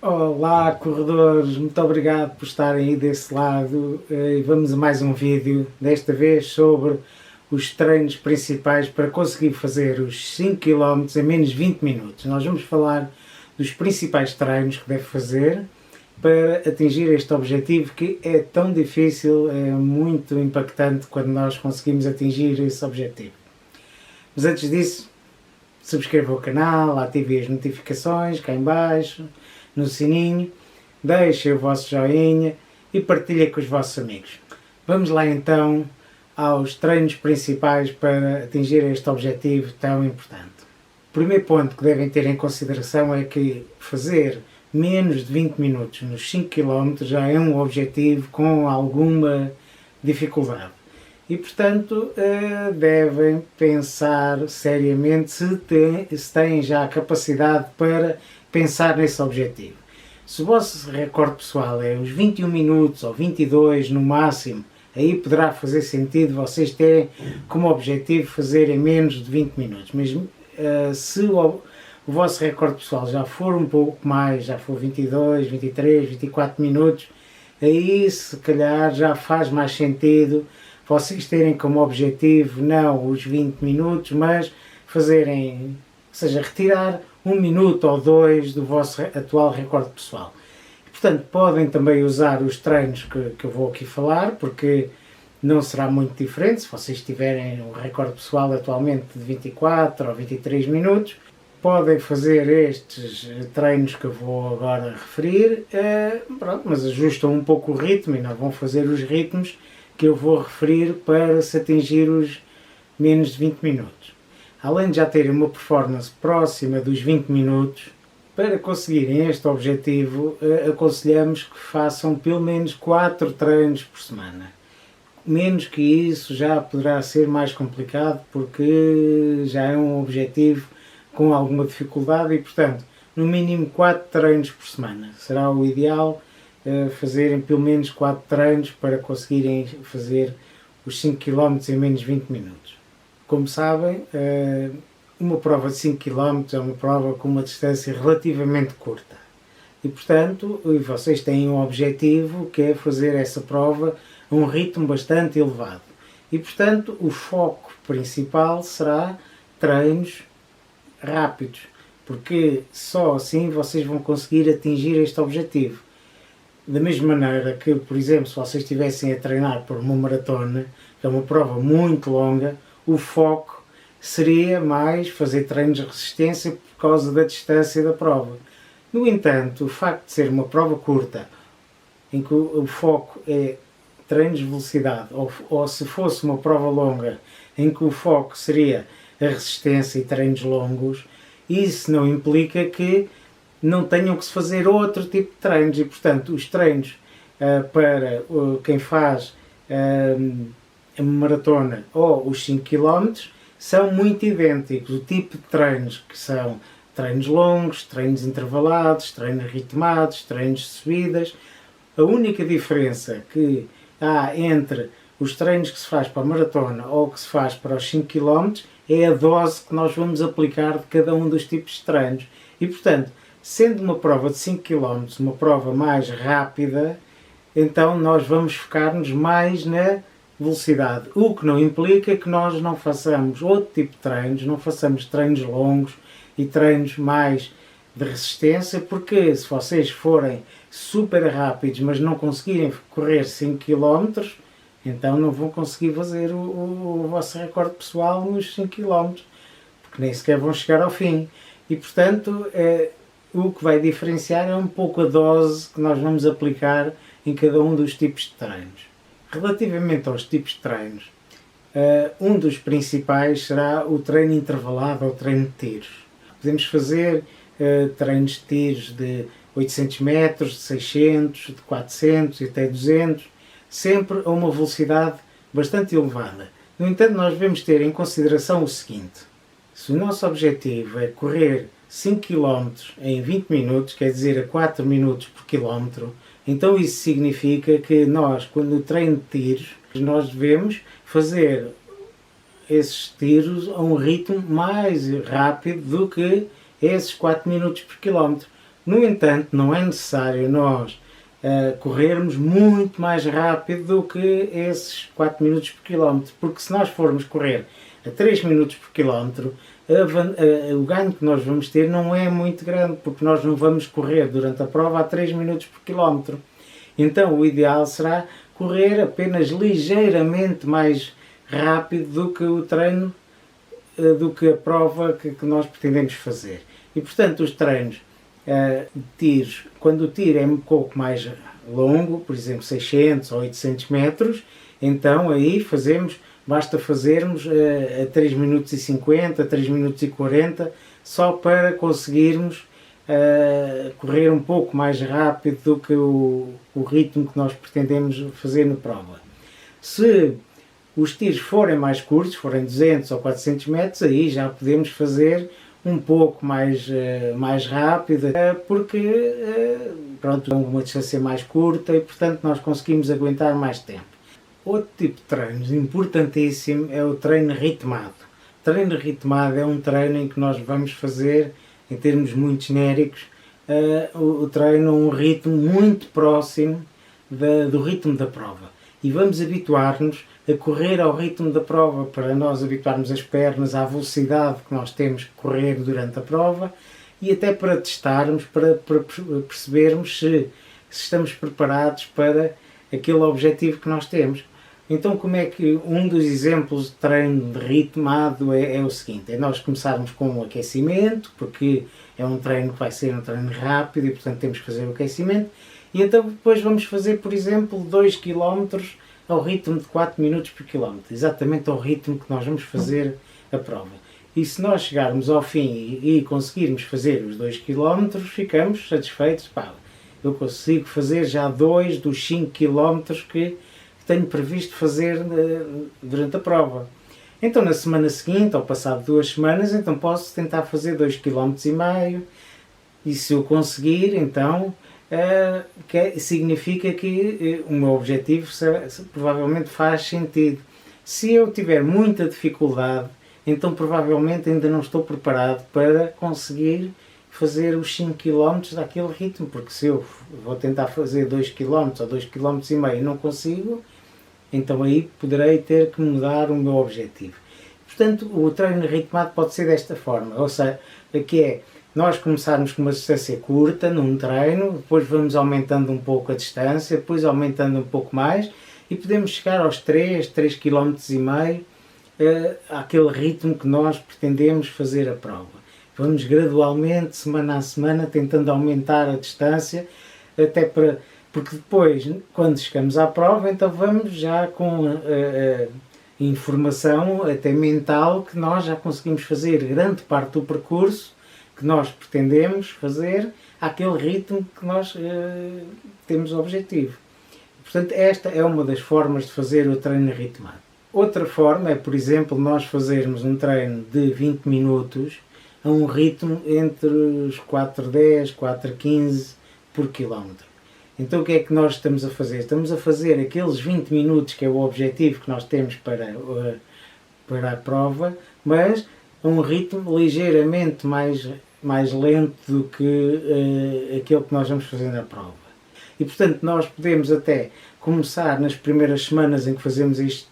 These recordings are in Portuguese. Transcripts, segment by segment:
Olá, corredores, muito obrigado por estarem aí desse lado e vamos a mais um vídeo, desta vez sobre os treinos principais para conseguir fazer os 5 km em menos de 20 minutos. Nós vamos falar dos principais treinos que deve fazer para atingir este objetivo que é tão difícil, é muito impactante quando nós conseguimos atingir esse objetivo. Mas antes disso, subscreva o canal, ative as notificações cá em baixo, no sininho, deixem o vosso joinha e partilhem com os vossos amigos. Vamos lá então aos treinos principais para atingir este objetivo tão importante. O primeiro ponto que devem ter em consideração é que fazer menos de 20 minutos nos 5 km já é um objetivo com alguma dificuldade. E, portanto, devem pensar seriamente se têm já a capacidade para pensar nesse objetivo. Se o vosso recorde pessoal é os 21 minutos ou 22 no máximo, aí poderá fazer sentido vocês terem como objetivo fazer em menos de 20 minutos. Mas se o vosso recorde pessoal já for um pouco mais, já for 22, 23, 24 minutos, aí se calhar já faz mais sentido vocês terem como objetivo não os 20 minutos, mas fazerem, ou seja, retirar 1 minuto ou 2 do vosso atual recorde pessoal. Portanto, podem também usar os treinos que eu vou aqui falar, porque não será muito diferente se vocês tiverem um recorde pessoal atualmente de 24 ou 23 minutos. Podem fazer estes treinos que eu vou agora referir, mas ajustam um pouco o ritmo e não vão fazer os ritmos que eu vou referir para se atingir os menos de 20 minutos. Além de já terem uma performance próxima dos 20 minutos, para conseguirem este objetivo, aconselhamos que façam pelo menos 4 treinos por semana. Menos que isso já poderá ser mais complicado, porque já é um objetivo com alguma dificuldade e, portanto, no mínimo 4 treinos por semana. Será o ideal fazerem pelo menos 4 treinos para conseguirem fazer os 5 km em menos de 20 minutos. Como sabem, uma prova de 5 km é uma prova com uma distância relativamente curta. E, portanto, vocês têm um objetivo que é fazer essa prova a um ritmo bastante elevado. E, portanto, o foco principal será treinos rápidos, porque só assim vocês vão conseguir atingir este objetivo. Da mesma maneira que, por exemplo, se vocês estivessem a treinar por uma maratona, que é uma prova muito longa, o foco seria mais fazer treinos de resistência por causa da distância da prova. No entanto, o facto de ser uma prova curta, em que o foco é treinos de velocidade, ou se fosse uma prova longa, em que o foco seria a resistência e treinos longos, isso não implica que não tenham que se fazer outro tipo de treinos e, portanto, os treinos para quem faz a maratona ou os 5 km são muito idênticos. O tipo de treinos que são treinos longos, treinos intervalados, treinos ritmados, treinos de subidas. A única diferença que há entre os treinos que se faz para a maratona ou que se faz para os 5 km é a dose que nós vamos aplicar de cada um dos tipos de treinos. E, portanto, sendo uma prova de 5 km uma prova mais rápida, então nós vamos focar-nos mais na velocidade, o que não implica que nós não façamos outro tipo de treinos, não façamos treinos longos e treinos mais de resistência, porque se vocês forem super rápidos, mas não conseguirem correr 5 km, então não vão conseguir fazer o vosso recorde pessoal nos 5 km, porque nem sequer vão chegar ao fim. E, portanto, o que vai diferenciar é um pouco a dose que nós vamos aplicar em cada um dos tipos de treinos. Relativamente aos tipos de treinos, um dos principais será o treino intervalado ou treino de tiros. Podemos fazer treinos de tiros de 800 metros, de 600, de 400 e até 200, sempre a uma velocidade bastante elevada. No entanto, nós devemos ter em consideração o seguinte: se o nosso objetivo é correr 5 km em 20 minutos, quer dizer a 4 minutos por quilómetro, então isso significa que nós, quando no treino de tiros, nós devemos fazer esses tiros a um ritmo mais rápido do que esses 4 minutos por quilómetro. No entanto, não é necessário nós corrermos muito mais rápido do que esses 4 minutos por quilómetro, porque se nós formos correr a 3 minutos por quilómetro, o ganho que nós vamos ter não é muito grande, porque nós não vamos correr durante a prova a 3 minutos por quilómetro. Então o ideal será correr apenas ligeiramente mais rápido do que o treino, do que a prova que nós pretendemos fazer. E portanto os treinos de tiros, quando o tiro é um pouco mais longo, por exemplo 600 ou 800 metros, então aí basta fazermos a 3 minutos e 50, 3 minutos e 40, só para conseguirmos correr um pouco mais rápido do que o ritmo que nós pretendemos fazer na prova. Se os tiros forem mais curtos, forem 200 ou 400 metros, aí já podemos fazer um pouco mais rápido, porque pronto, é uma distância mais curta e portanto nós conseguimos aguentar mais tempo. Outro tipo de treinos importantíssimo é o treino ritmado. O treino ritmado é um treino em que nós vamos fazer, em termos muito genéricos, o treino a um ritmo muito próximo do ritmo da prova. E vamos habituar-nos a correr ao ritmo da prova, para nós habituarmos as pernas à velocidade que nós temos que correr durante a prova e até para testarmos, para percebermos se estamos preparados para aquele objetivo que nós temos. Então, como é que um dos exemplos de treino de ritmado é o seguinte: é nós começarmos com um aquecimento, porque é um treino que vai ser um treino rápido e portanto temos que fazer o aquecimento, e então depois vamos fazer, por exemplo, 2 km ao ritmo de 4 minutos por quilómetro, exatamente ao ritmo que nós vamos fazer a prova. E se nós chegarmos ao fim e conseguirmos fazer os 2 km, ficamos satisfeitos. Eu consigo fazer já 2 dos 5 km que tenho previsto fazer durante a prova. Então na semana seguinte, ou passado 2 semanas, então posso tentar fazer 2,5 km, e se eu conseguir, então significa que o meu objetivo provavelmente faz sentido. Se eu tiver muita dificuldade, então provavelmente ainda não estou preparado para conseguir fazer os 5 km daquele ritmo, porque se eu vou tentar fazer 2 km ou 2,5 km e não consigo, então aí poderei ter que mudar o meu objetivo. Portanto, o treino ritmado pode ser desta forma, ou seja, que é nós começarmos com uma distância curta num treino, depois vamos aumentando um pouco a distância, depois aumentando um pouco mais, e podemos chegar aos 3,5 km, àquele ritmo que nós pretendemos fazer a prova. Vamos gradualmente, semana a semana, tentando aumentar a distância, porque depois, quando chegamos à prova, então vamos já com informação até mental que nós já conseguimos fazer grande parte do percurso que nós pretendemos fazer àquele ritmo que nós temos o objetivo. Portanto, esta é uma das formas de fazer o treino ritmado. Outra forma é, por exemplo, nós fazermos um treino de 20 minutos a um ritmo entre os 4,10, 4,15 por quilómetro. Então o que é que nós estamos a fazer? Estamos a fazer aqueles 20 minutos que é o objetivo que nós temos para a prova, mas a um ritmo ligeiramente mais lento do que aquele que nós vamos fazer na prova. E portanto nós podemos até começar nas primeiras semanas em que fazemos este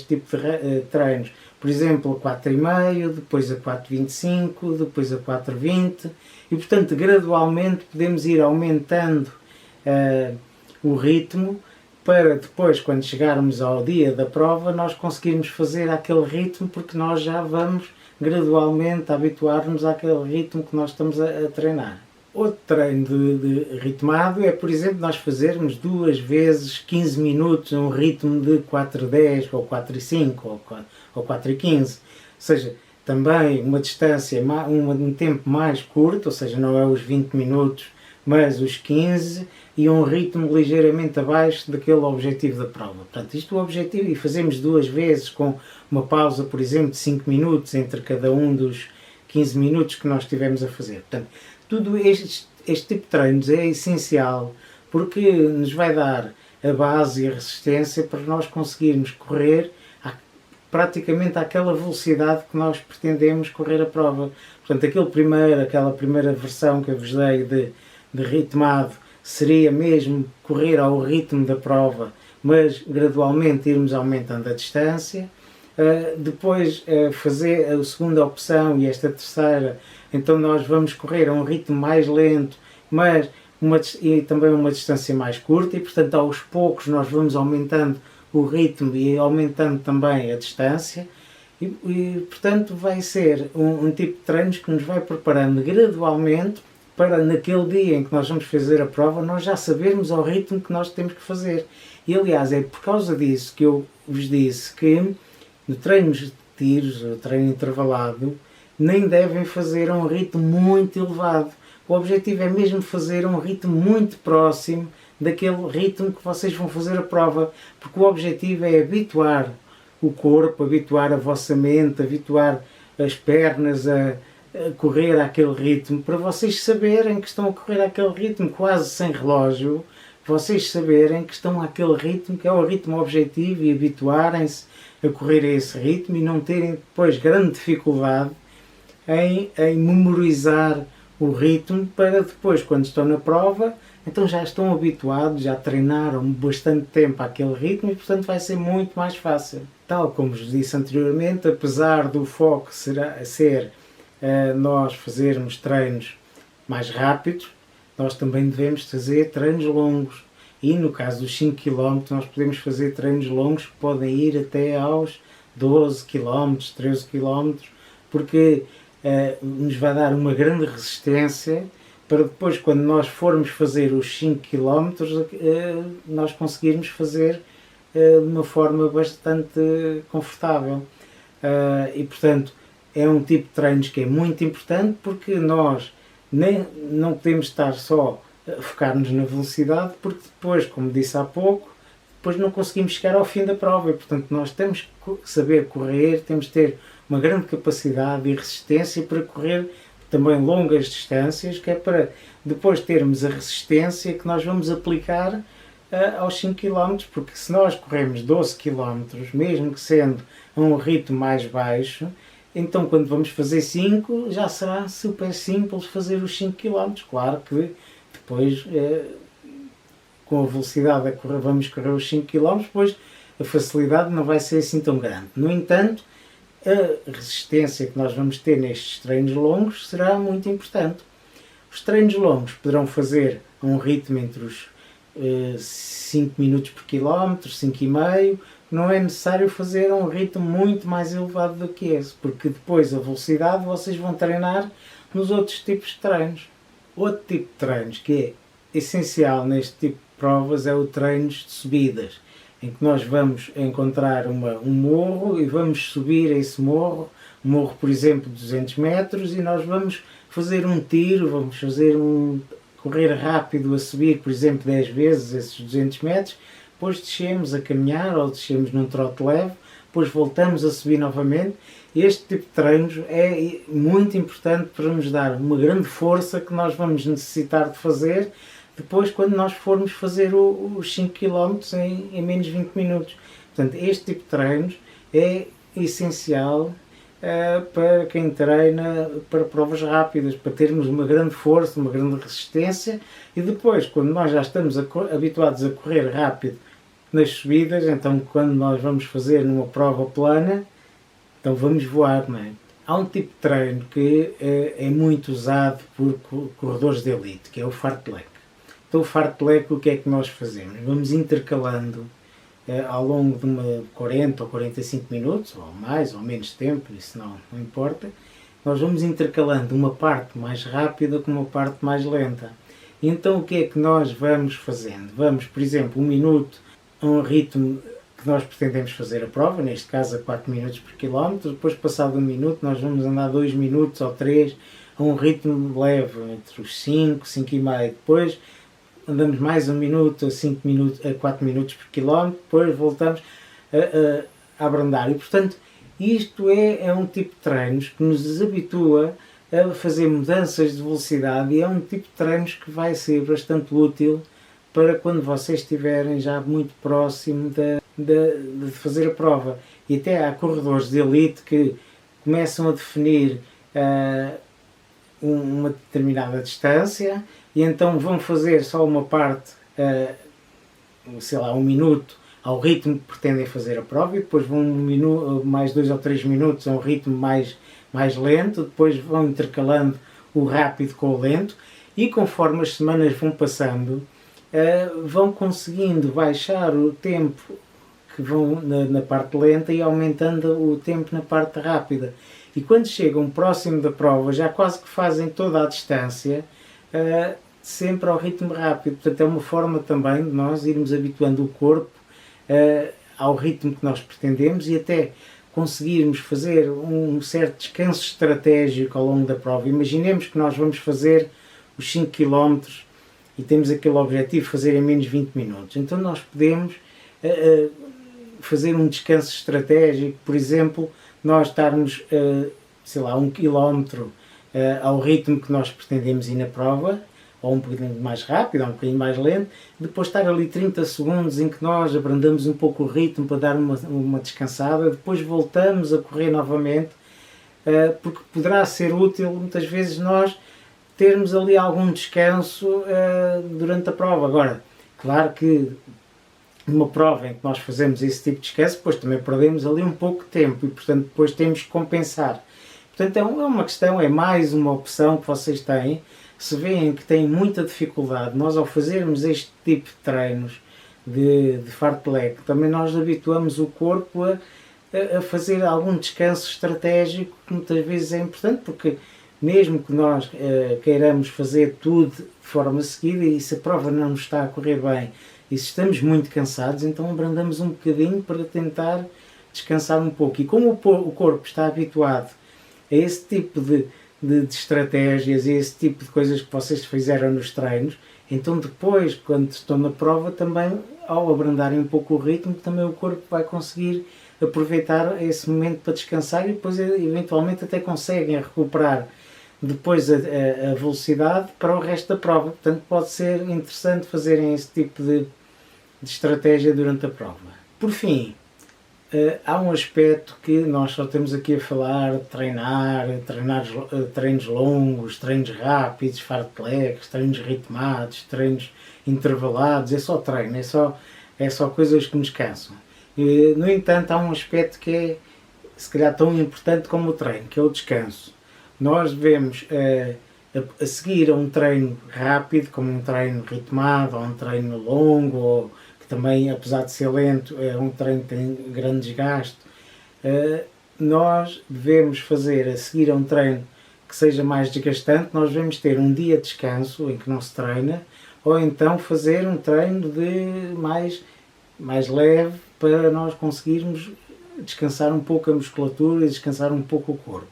tipo de treinos, por exemplo a 4,5, depois a 4,25, depois a 4,20, e portanto gradualmente podemos ir aumentando o ritmo para depois, quando chegarmos ao dia da prova, nós conseguirmos fazer aquele ritmo, porque nós já vamos gradualmente habituar-nos àquele ritmo que nós estamos a treinar. Outro treino de ritmado é, por exemplo, nós fazermos 2 vezes 15 minutos a um ritmo de 4,10 ou 4,5 ou 4,15, ou seja, também uma distância, um tempo mais curto, ou seja, não é os 20 minutos, mas os 15, e um ritmo ligeiramente abaixo daquele objetivo da prova. Portanto, isto é o objetivo, e fazemos 2 vezes com uma pausa, por exemplo, de 5 minutos entre cada um dos 15 minutos que nós estivemos a fazer. Portanto, tudo este tipo de treinos é essencial, porque nos vai dar a base e a resistência para nós conseguirmos correr praticamente àquela velocidade que nós pretendemos correr a prova. Portanto, aquela primeira versão que eu vos dei de ritmado seria mesmo correr ao ritmo da prova, mas gradualmente irmos aumentando a distância. Depois fazer a segunda opção e esta terceira, então nós vamos correr a um ritmo mais lento, mas e também uma distância mais curta, e portanto aos poucos nós vamos aumentando o ritmo e aumentando também a distância, e portanto vai ser um tipo de treinos que nos vai preparando gradualmente para naquele dia em que nós vamos fazer a prova nós já sabermos ao ritmo que nós temos que fazer. E aliás é por causa disso que eu vos disse que no treino de tiros, o treino intervalado, nem devem fazer a um ritmo muito elevado. O objetivo é mesmo fazer um ritmo muito próximo daquele ritmo que vocês vão fazer a prova, porque o objetivo é habituar o corpo, habituar a vossa mente, habituar as pernas a correr àquele ritmo, para vocês saberem que estão a correr àquele ritmo quase sem relógio, vocês saberem que estão àquele ritmo, que é o ritmo objetivo, e habituarem-se a correr a esse ritmo e não terem depois grande dificuldade em memorizar o ritmo, para depois, quando estão na prova, então já estão habituados, já treinaram bastante tempo àquele ritmo e portanto vai ser muito mais fácil. Tal como vos disse anteriormente, apesar do foco ser nós fazermos treinos mais rápidos, nós também devemos fazer treinos longos. E no caso dos 5 km nós podemos fazer treinos longos que podem ir até aos 12 km, 13 km, porque nos vai dar uma grande resistência para depois, quando nós formos fazer os 5 km, nós conseguirmos fazer de uma forma bastante confortável. E portanto é um tipo de treinos que é muito importante, porque nós não podemos estar só a focar-nos na velocidade, porque depois, como disse há pouco, depois não conseguimos chegar ao fim da prova, e portanto nós temos que saber correr, temos que ter uma grande capacidade e resistência para correr também longas distâncias, que é para depois termos a resistência que nós vamos aplicar aos 5 km, porque se nós corremos 12 km, mesmo que sendo a um ritmo mais baixo, então quando vamos fazer 5 já será super simples fazer os 5 km. Claro que depois com a velocidade a correr, vamos correr os 5 km, depois a facilidade não vai ser assim tão grande. No entanto, a resistência que nós vamos ter nestes treinos longos será muito importante. Os treinos longos poderão fazer a um ritmo entre os 5 minutos por quilómetro, 5,5. Não é necessário fazer a um ritmo muito mais elevado do que esse, porque depois a velocidade vocês vão treinar nos outros tipos de treinos. Outro tipo de treinos que é essencial neste tipo de provas é o treino de subidas, em que nós vamos encontrar um morro e vamos subir a esse morro, um morro por exemplo de 200 metros, e nós vamos fazer um tiro, vamos fazer correr rápido a subir por exemplo 10 vezes esses 200 metros, depois descemos a caminhar ou descemos num trote leve, depois voltamos a subir novamente. Este tipo de treinos é muito importante para nos dar uma grande força que nós vamos necessitar de fazer depois quando nós formos fazer os 5 km em menos de 20 minutos. Portanto, este tipo de treinos é essencial para quem treina para provas rápidas, para termos uma grande força, uma grande resistência, e depois, quando nós já estamos habituados a correr rápido nas subidas, então quando nós vamos fazer numa prova plana, então vamos voar, não é? Há um tipo de treino que é muito usado por corredores de elite, que é o fartlek. Então o fartlek, o que é que nós fazemos? Vamos intercalando ao longo de 40 ou 45 minutos, ou mais ou menos tempo, isso não importa, nós vamos intercalando uma parte mais rápida com uma parte mais lenta. E então o que é que nós vamos fazendo? Vamos, por exemplo, 1 minuto a um ritmo que nós pretendemos fazer a prova, neste caso a 4 minutos por quilómetro, depois passado 1 minuto nós vamos andar 2 minutos ou 3 a um ritmo leve, entre os 5, 5,5, depois andamos mais 1 minuto a 5 minutos, a 4 minutos por quilómetro, depois voltamos a abrandar. E portanto isto é um tipo de treinos que nos habitua a fazer mudanças de velocidade, e é um tipo de treinos que vai ser bastante útil para quando vocês estiverem já muito próximo de fazer a prova. e até há corredores de elite que começam a definir uma determinada distância e então vão fazer só uma parte, sei lá, 1 minuto ao ritmo que pretendem fazer a prova e depois vão mais 2 ou 3 minutos a um ritmo mais lento, depois vão intercalando o rápido com o lento e conforme as semanas vão passando vão conseguindo baixar o tempo que vão na parte lenta e aumentando o tempo na parte rápida. E quando chegam próximo da prova já quase que fazem toda a distância sempre ao ritmo rápido. Portanto é uma forma também de nós irmos habituando o corpo ao ritmo que nós pretendemos e até conseguirmos fazer um certo descanso estratégico ao longo da prova. Imaginemos que nós vamos fazer os 5 km e temos aquele objetivo de fazer em menos 20 minutos. Então nós podemos fazer um descanso estratégico, por exemplo, nós estarmos, sei lá, 1 km ao ritmo que nós pretendemos ir na prova, ou um bocadinho mais rápido, ou um bocadinho mais lento, depois estar ali 30 segundos em que nós abrandamos um pouco o ritmo para dar uma descansada, depois voltamos a correr novamente, porque poderá ser útil muitas vezes nós termos ali algum descanso durante a prova. Agora, claro que numa prova em que nós fazemos esse tipo de descanso, depois também perdemos ali um pouco de tempo e portanto depois temos que compensar. Portanto é uma questão, é mais uma opção que vocês têm. Se veem que têm muita dificuldade, nós ao fazermos este tipo de treinos de fartlek, também nós habituamos o corpo a fazer algum descanso estratégico que muitas vezes é importante, porque mesmo que nós queiramos fazer tudo de forma seguida e se a prova não nos está a correr bem e se estamos muito cansados, então abrandamos um bocadinho para tentar descansar um pouco. E como o corpo está habituado a esse tipo de estratégias e esse tipo de coisas que vocês fizeram nos treinos, então depois, quando estão na prova, também ao abrandarem um pouco o ritmo, também o corpo vai conseguir aproveitar esse momento para descansar e depois eventualmente até conseguem recuperar depois a velocidade para o resto da prova. Portanto pode ser interessante fazerem esse tipo de estratégia durante a prova. Por fim, há um aspecto que nós só temos aqui a falar, treinar treinos longos, treinos rápidos, fartleks, treinos ritmados, treinos intervalados, é só treino, é só coisas que nos cansam. No entanto, há um aspecto que é se calhar tão importante como o treino, que é o descanso. Nós devemos, a seguir a um treino rápido, como um treino ritmado, ou um treino longo, ou também, apesar de ser lento, é um treino que tem grande desgaste, nós devemos fazer, a seguir a um treino que seja mais desgastante, nós devemos ter um dia de descanso em que não se treina, ou então fazer um treino mais leve para nós conseguirmos descansar um pouco a musculatura e descansar um pouco o corpo.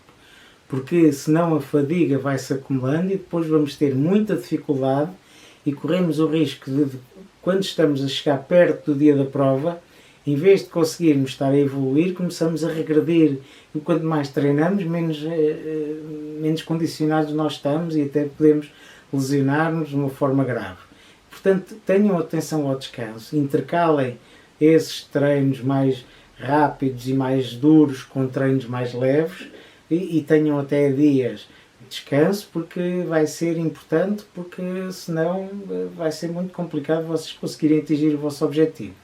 Porque senão a fadiga vai se acumulando e depois vamos ter muita dificuldade e corremos o risco de, quando estamos a chegar perto do dia da prova, em vez de conseguirmos estar a evoluir, começamos a regredir. E quanto mais treinamos, menos condicionados nós estamos e até podemos lesionar-nos de uma forma grave. Portanto, tenham atenção ao descanso, intercalem esses treinos mais rápidos e mais duros com treinos mais leves e tenham até dias descanso, porque vai ser importante, porque senão vai ser muito complicado vocês conseguirem atingir o vosso objetivo.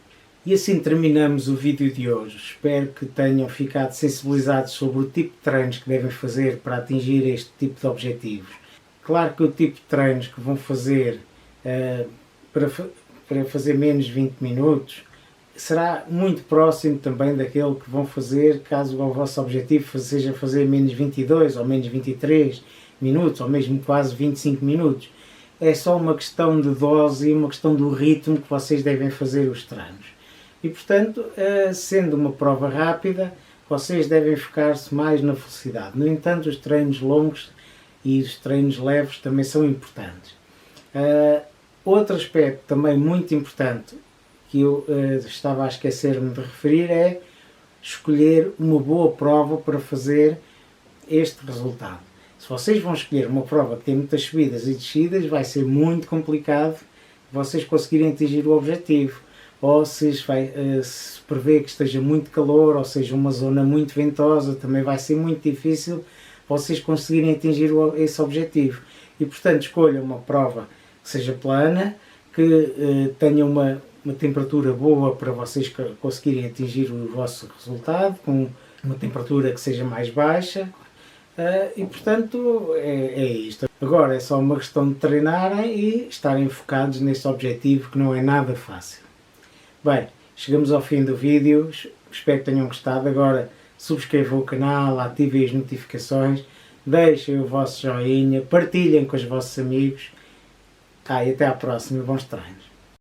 E assim terminamos o vídeo de hoje. Espero que tenham ficado sensibilizados sobre o tipo de treinos que devem fazer para atingir este tipo de objetivos. Claro que o tipo de treinos que vão fazer para fazer menos 20 minutos será muito próximo também daquele que vão fazer caso o vosso objetivo seja fazer menos 22 ou menos 23 minutos ou mesmo quase 25 minutos. É só uma questão de dose e uma questão do ritmo que vocês devem fazer os treinos. E portanto, sendo uma prova rápida, vocês devem focar-se mais na velocidade. No entanto, os treinos longos e os treinos leves também são importantes. Outro aspecto também muito importante que eu estava a esquecer-me de referir é escolher uma boa prova para fazer este resultado. Se vocês vão escolher uma prova que tem muitas subidas e descidas, vai ser muito complicado vocês conseguirem atingir o objetivo, ou se prevê que esteja muito calor, ou seja, uma zona muito ventosa, também vai ser muito difícil vocês conseguirem atingir esse objetivo. E portanto escolha uma prova que seja plana, que tenha uma temperatura boa para vocês conseguirem atingir o vosso resultado, com uma temperatura que seja mais baixa, e portanto é isto. Agora é só uma questão de treinarem e estarem focados nesse objetivo, que não é nada fácil. Bem, chegamos ao fim do vídeo, espero que tenham gostado. Agora subscrevam o canal, ativem as notificações, deixem o vosso joinha, partilhem com os vossos amigos. E até à próxima, bons treinos.